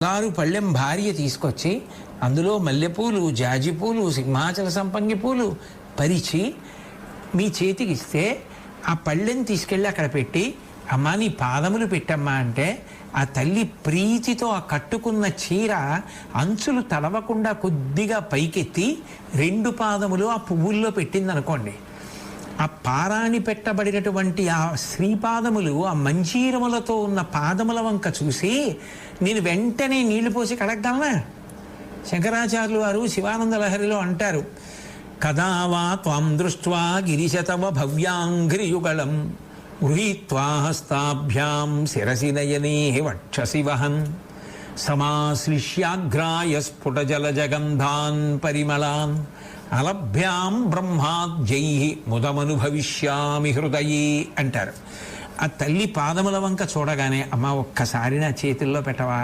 బంగారు పళ్ళెం భార్య తీసుకొచ్చి అందులో మల్లెపూలు, జాజిపూలు, సింహాచల సంపంగి పూలు పరిచి మీ చేతికి ఇస్తే ఆ పళ్ళెం తీసుకెళ్ళి అక్కడ పెట్టి, అమ్మా నీ పాదములు పెట్టమ్మా అంటే ఆ తల్లి ప్రీతితో ఆ కట్టుకున్న చీర అంచులు తడవకుండా కొద్దిగా పైకెత్తి 2 పాదములు ఆ పువ్వుల్లో పెట్టిందనుకోండి. ఆ పారాణి పెట్టబడినటువంటి ఆ శ్రీపాదములు ఆ మంజీరములతో ఉన్న పాదముల వంక చూసి నేను వెంటనే నీళ్లు పోసి కడగలనా? శంకరాచార్యులు వారు శివానంద లహరిలో అంటారు, కదా వా త్వాం దృష్ట్వా గిరిశతవ భవ్యాంఘ్రియుగళం గృహీత్వా హస్తాభ్యాం శిరసి నయనే వక్షసి వహన్ సమాశ్లిష్యాగ్రాయ స్ఫుట జలజగంధాన్ పరిమళాన్ అలభ్యాం బ్రహ్మాద్యై ముదమనుభవిష్యామి హృదయే అంటారు. ఆ తల్లి పాదముల వంక చూడగానే అమ్మ ఒక్కసారి నా చేతుల్లో పెట్టవా